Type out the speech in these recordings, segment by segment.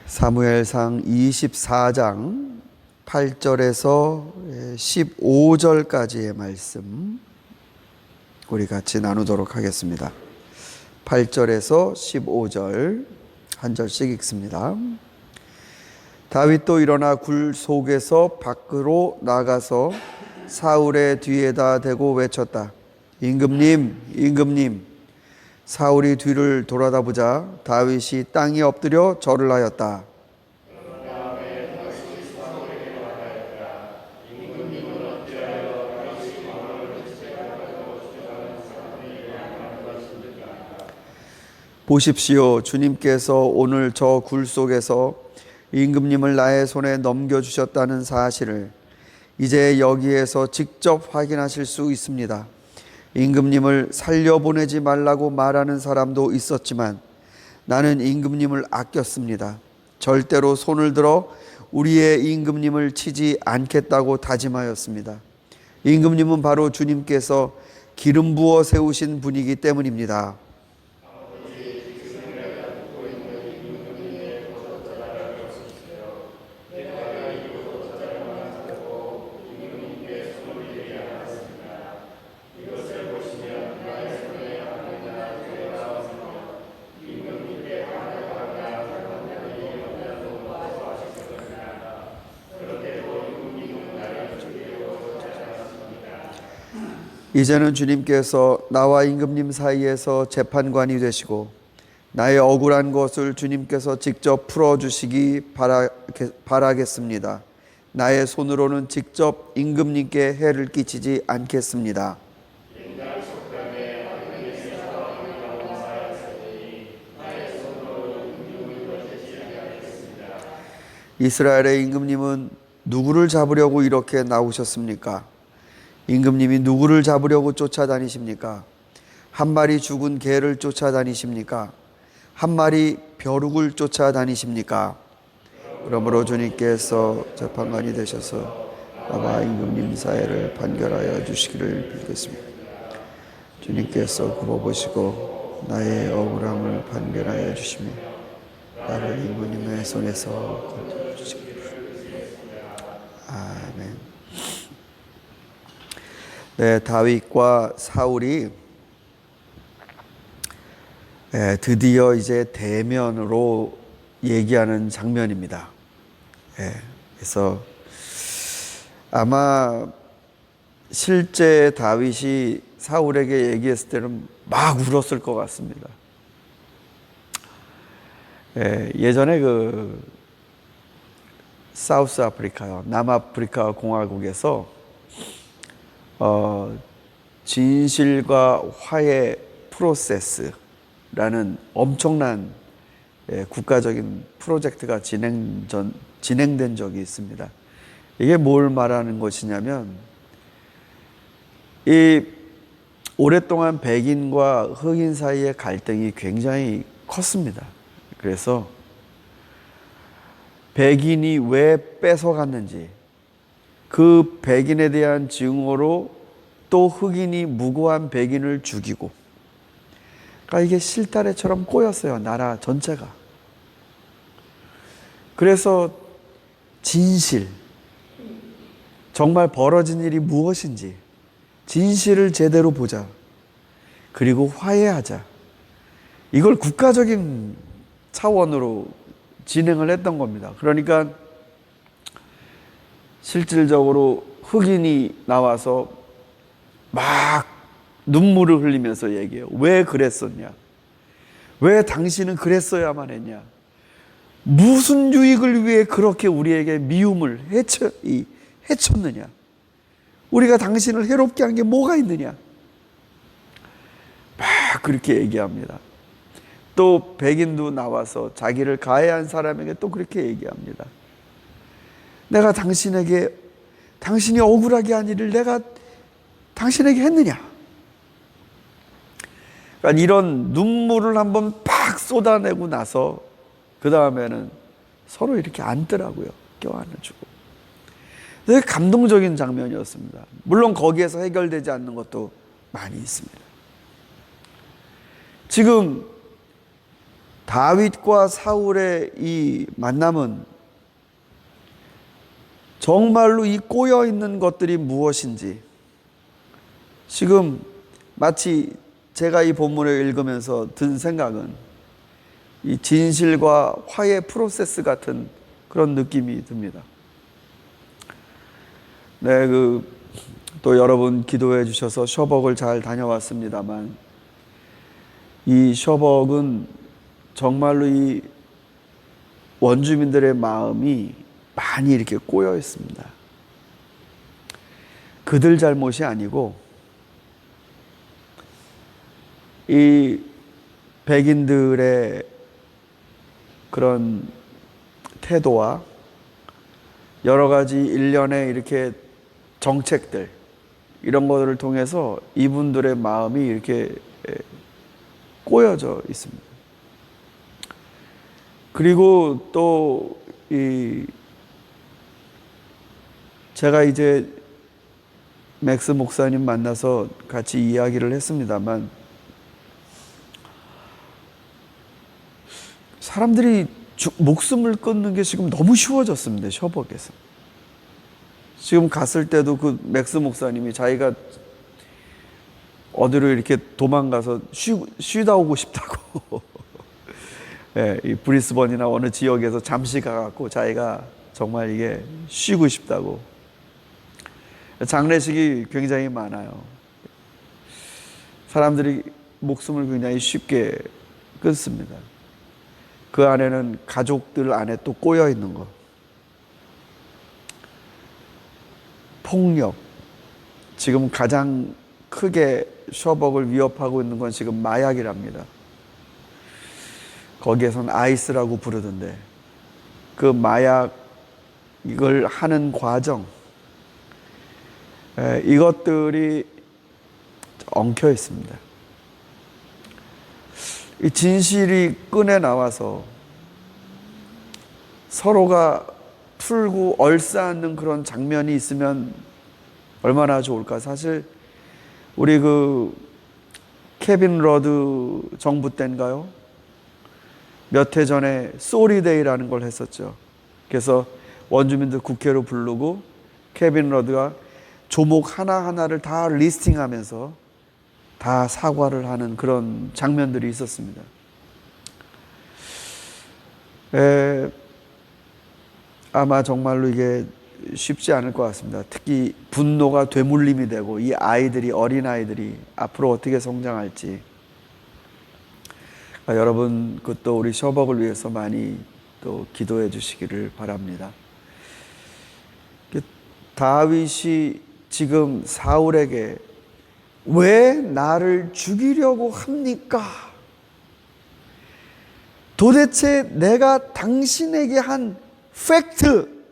사무엘상 24장 8절에서 15절까지의 말씀 우리 같이 나누도록 하겠습니다. 8절에서 15절 한 절씩 읽습니다. 다윗도 일어나 굴 속에서 밖으로 나가서 사울의 뒤에다 대고 외쳤다. 임금님, 임금님. 사울이 뒤를 돌아다보자 다윗이 땅에 엎드려 절을 하였다. 보십시오. 주님께서 오늘 저 굴 속에서 임금님을 나의 손에 넘겨주셨다는 사실을 이제 여기에서 직접 확인하실 수 있습니다. 임금님을 살려보내지 말라고 말하는 사람도 있었지만 나는 임금님을 아꼈습니다. 절대로 손을 들어 우리의 임금님을 치지 않겠다고 다짐하였습니다. 임금님은 바로 주님께서 기름 부어 세우신 분이기 때문입니다. 이제는 주님께서 나와 임금님 사이에서 재판관이 되시고 나의 억울한 것을 주님께서 직접 풀어주시기 바라겠습니다. 나의 손으로는 직접 임금님께 해를 끼치지 않겠습니다. 이스라엘의 임금님은 누구를 잡으려고 이렇게 나오셨습니까? 임금님이 누구를 잡으려고 쫓아다니십니까? 한 마리 죽은 개를 쫓아다니십니까? 한 마리 벼룩을 쫓아다니십니까? 그러므로 주님께서 재판관이 되셔서 나와 임금님 사이를 판결하여 주시기를 빌겠습니다. 주님께서 굽어보시고 나의 억울함을 판결하여 주시며 나를 임금님의 손에서 건져 주시기를. 아멘. 네, 다윗과 사울이 드디어 이제 대면으로 얘기하는 장면입니다. 그래서 아마 실제 다윗이 사울에게 얘기했을 때는 막 울었을 것 같습니다. 예전에 그 사우스 아프리카요, 남아프리카 공화국에서 진실과 화해 프로세스라는 엄청난 국가적인 프로젝트가 진행된 적이 있습니다. 이게 뭘 말하는 것이냐면 이 오랫동안 백인과 흑인 사이의 갈등이 굉장히 컸습니다. 그래서 백인이 왜 뺏어갔는지 그 백인에 대한 증오로 또 흑인이 무고한 백인을 죽이고, 그러니까 이게 실타래처럼 꼬였어요, 나라 전체가. 그래서 진실, 정말 벌어진 일이 무엇인지 진실을 제대로 보자, 그리고 화해하자, 이걸 국가적인 차원으로 진행을 했던 겁니다. 그러니까 실질적으로 흑인이 나와서 막 눈물을 흘리면서 얘기해요. 왜 그랬었냐? 왜 당신은 그랬어야만 했냐? 무슨 유익을 위해 그렇게 우리에게 미움을 해쳤느냐? 우리가 당신을 해롭게 한 게 뭐가 있느냐? 막 그렇게 얘기합니다. 또 백인도 나와서 자기를 가해한 사람에게 또 그렇게 얘기합니다. 내가 당신이 억울하게 한 일을 내가 당신에게 했느냐? 그러니까 이런 눈물을 한번 팍 쏟아내고 나서 그 다음에는 서로 이렇게 앉더라고요. 껴안아주고. 되게 감동적인 장면이었습니다. 물론 거기에서 해결되지 않는 것도 많이 있습니다. 지금 다윗과 사울의 이 만남은 정말로 이 꼬여 있는 것들이 무엇인지, 지금 마치 제가 이 본문을 읽으면서 든 생각은 이 진실과 화해 프로세스 같은 그런 느낌이 듭니다. 네, 또 여러분 기도해 주셔서 셔벅을 잘 다녀왔습니다만, 이 셔벅은 정말로 이 원주민들의 마음이 많이 이렇게 꼬여 있습니다. 그들 잘못이 아니고 이 백인들의 그런 태도와 여러 가지 일련의 이렇게 정책들, 이런 것들을 통해서 이분들의 마음이 이렇게 꼬여져 있습니다. 그리고 또 제가 이제 맥스 목사님 만나서 같이 이야기를 했습니다만, 사람들이 목숨을 끊는 게 지금 너무 쉬워졌습니다. 셔벅에서. 지금 갔을 때도 그 맥스 목사님이 자기가 어디로 이렇게 도망가서 쉬다 오고 싶다고 예, 이 브리스번이나 어느 지역에서 잠시 가갖고 자기가 정말 이게 쉬고 싶다고. 장례식이 굉장히 많아요. 사람들이 목숨을 굉장히 쉽게 끊습니다. 그 안에는 가족들 안에 또 꼬여 있는 거, 폭력, 지금 가장 크게 셔벅을 위협하고 있는 건 지금 마약이랍니다. 거기에선 아이스라고 부르던데, 그 마약 이걸 하는 과정, 이것들이 엉켜 있습니다. 이 진실이 끈에 나와서 서로가 풀고 얼싸안는 그런 장면이 있으면 얼마나 좋을까. 사실 우리 케빈 러드 정부 때인가요? 몇 해 전에 소리데이라는 걸 했었죠. 그래서 원주민들 국회로 부르고 케빈 러드가 조목 하나하나를 다 리스팅하면서 다 사과를 하는 그런 장면들이 있었습니다. 아마 정말로 이게 쉽지 않을 것 같습니다. 특히 분노가 되물림이 되고 이 아이들이, 어린아이들이 앞으로 어떻게 성장할지, 여러분 그것도 우리 셔벅을 위해서 많이 또 기도해 주시기를 바랍니다. 다윗이 지금 사울에게 왜 나를 죽이려고 합니까? 도대체 내가 당신에게 한 팩트,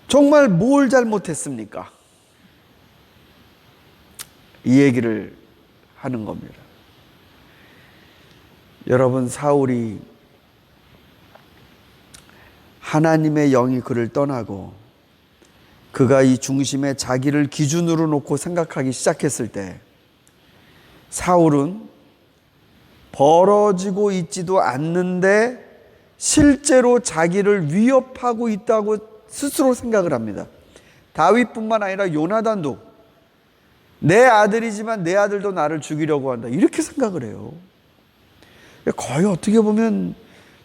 정말 뭘 잘못했습니까? 이 얘기를 하는 겁니다. 여러분, 사울이 하나님의 영이 그를 떠나고 그가 이 중심에 자기를 기준으로 놓고 생각하기 시작했을 때, 사울은 벌어지고 있지도 않는데 실제로 자기를 위협하고 있다고 스스로 생각을 합니다. 다윗뿐만 아니라 요나단도 내 아들이지만 내 아들도 나를 죽이려고 한다, 이렇게 생각을 해요. 거의 어떻게 보면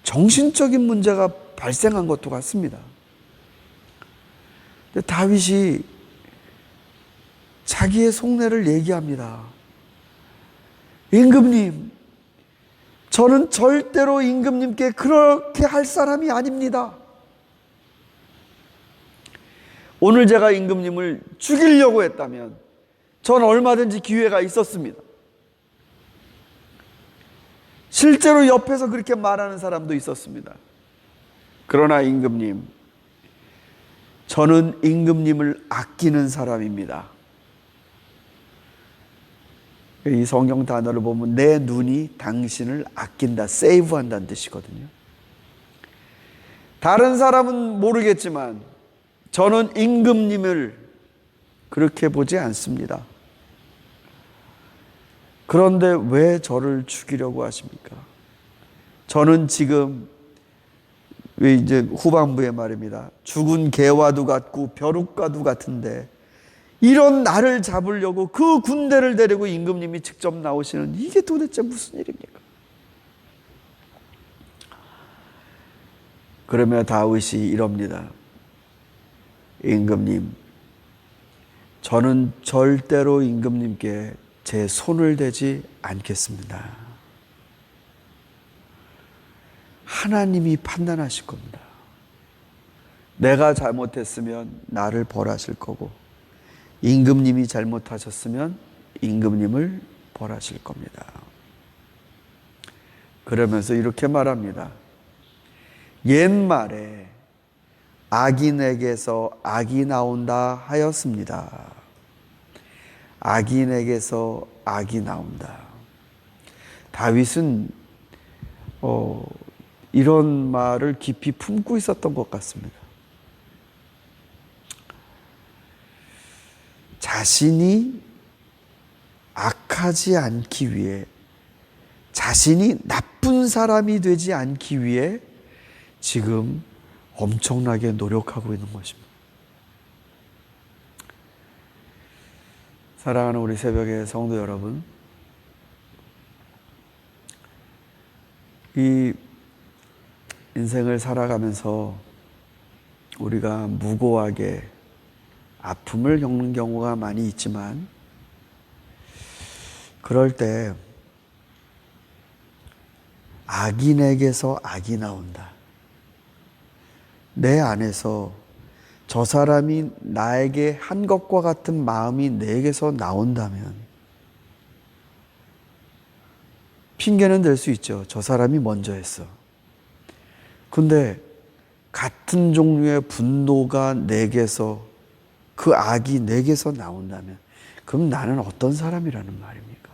정신적인 문제가 발생한 것도 같습니다. 근데 다윗이 자기의 속내를 얘기합니다. 임금님, 저는 절대로 임금님께 그렇게 할 사람이 아닙니다. 오늘 제가 임금님을 죽이려고 했다면 저는 얼마든지 기회가 있었습니다. 실제로 옆에서 그렇게 말하는 사람도 있었습니다. 그러나 임금님, 저는 임금님을 아끼는 사람입니다. 이 성경 단어를 보면 내 눈이 당신을 아낀다, 세이브한다는 뜻이거든요. 다른 사람은 모르겠지만 저는 임금님을 그렇게 보지 않습니다. 그런데 왜 저를 죽이려고 하십니까? 저는 지금 왜 이제 후반부의 말입니다. 죽은 개와도 같고 벼룩과도 같은데 이런 나를 잡으려고 그 군대를 데리고 임금님이 직접 나오시는 이게 도대체 무슨 일입니까? 그러며 다윗이 이럽니다. 임금님, 저는 절대로 임금님께 제 손을 대지 않겠습니다. 하나님이 판단하실 겁니다. 내가 잘못했으면 나를 벌하실 거고 임금님이 잘못하셨으면 임금님을 벌하실 겁니다. 그러면서 이렇게 말합니다. 옛말에 악인에게서 악이 나온다 하였습니다. 악인에게서 악이 나온다. 다윗은 이런 말을 깊이 품고 있었던 것 같습니다. 자신이 악하지 않기 위해, 자신이 나쁜 사람이 되지 않기 위해 지금 엄청나게 노력하고 있는 것입니다. 사랑하는 우리 새벽의 성도 여러분, 이 인생을 살아가면서 우리가 무고하게 아픔을 겪는 경우가 많이 있지만 그럴 때 악인에게서 악이 나온다. 내 안에서 저 사람이 나에게 한 것과 같은 마음이 내게서 나온다면 핑계는 될 수 있죠. 저 사람이 먼저 했어. 근데 같은 종류의 분노가 내게서, 그 악이 내게서 나온다면 그럼 나는 어떤 사람이라는 말입니까?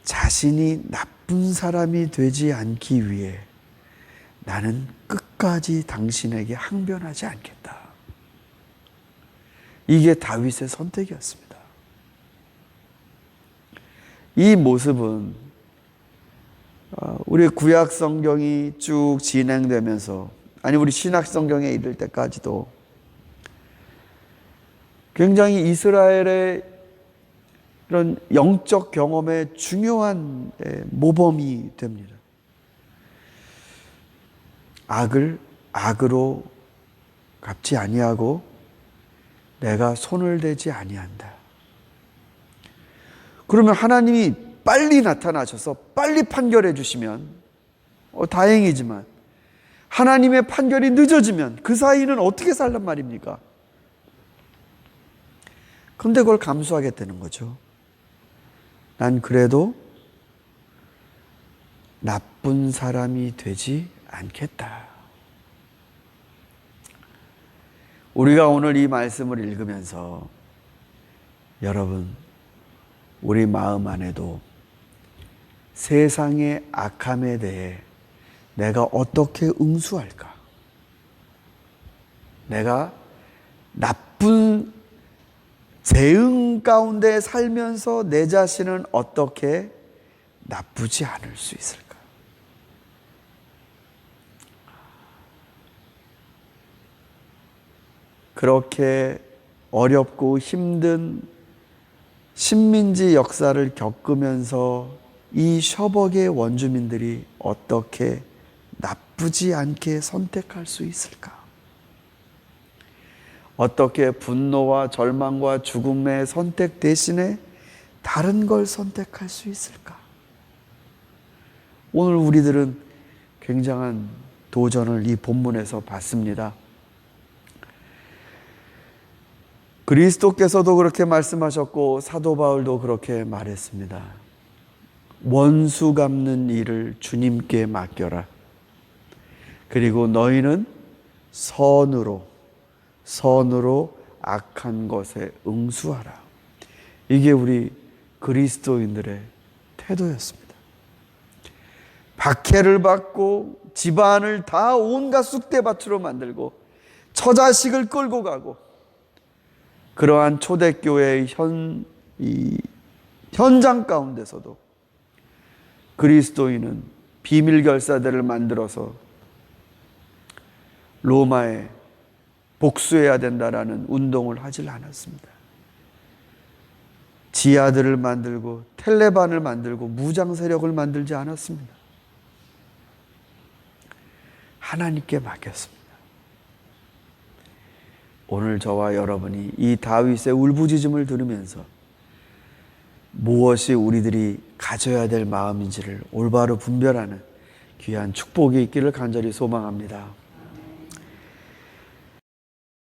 자신이 나쁜 사람이 되지 않기 위해 나는 끝까지 당신에게 항변하지 않겠다. 이게 다윗의 선택이었습니다. 이 모습은 우리 구약 성경이 쭉 진행되면서, 아니 우리 신약 성경에 이를 때까지도 굉장히 이스라엘의 이런 영적 경험의 중요한 모범이 됩니다. 악을 악으로 갚지 아니하고 내가 손을 대지 아니한다. 그러면 하나님이 빨리 나타나셔서 빨리 판결해 주시면 다행이지만 하나님의 판결이 늦어지면 그 사이는 어떻게 살란 말입니까? 그런데 그걸 감수하겠다는 거죠. 난 그래도 나쁜 사람이 되지 않겠다. 우리가 오늘 이 말씀을 읽으면서 여러분, 우리 마음 안에도 세상의 악함에 대해 내가 어떻게 응수할까? 내가 나쁜 재앙 가운데 살면서 내 자신은 어떻게 나쁘지 않을 수 있을까? 그렇게 어렵고 힘든 식민지 역사를 겪으면서 이 셔벅의 원주민들이 어떻게 나쁘지 않게 선택할 수 있을까? 어떻게 분노와 절망과 죽음의 선택 대신에 다른 걸 선택할 수 있을까? 오늘 우리들은 굉장한 도전을 이 본문에서 받습니다. 그리스도께서도 그렇게 말씀하셨고 사도 바울도 그렇게 말했습니다. 원수 갚는 일을 주님께 맡겨라. 그리고 너희는 선으로 악한 것에 응수하라. 이게 우리 그리스도인들의 태도였습니다. 박해를 받고 집안을 다 온갖 쑥대밭으로 만들고 처자식을 끌고 가고 그러한 초대교회의 현장 가운데서도 그리스도인은 비밀 결사대를 만들어서 로마에 복수해야 된다라는 운동을 하질 않았습니다. 지하들을 만들고 텔레반을 만들고 무장 세력을 만들지 않았습니다. 하나님께 맡겼습니다. 오늘 저와 여러분이 이 다윗의 울부짖음을 들으면서 무엇이 우리들이 가져야 될 마음인지를 올바로 분별하는 귀한 축복이 있기를 간절히 소망합니다.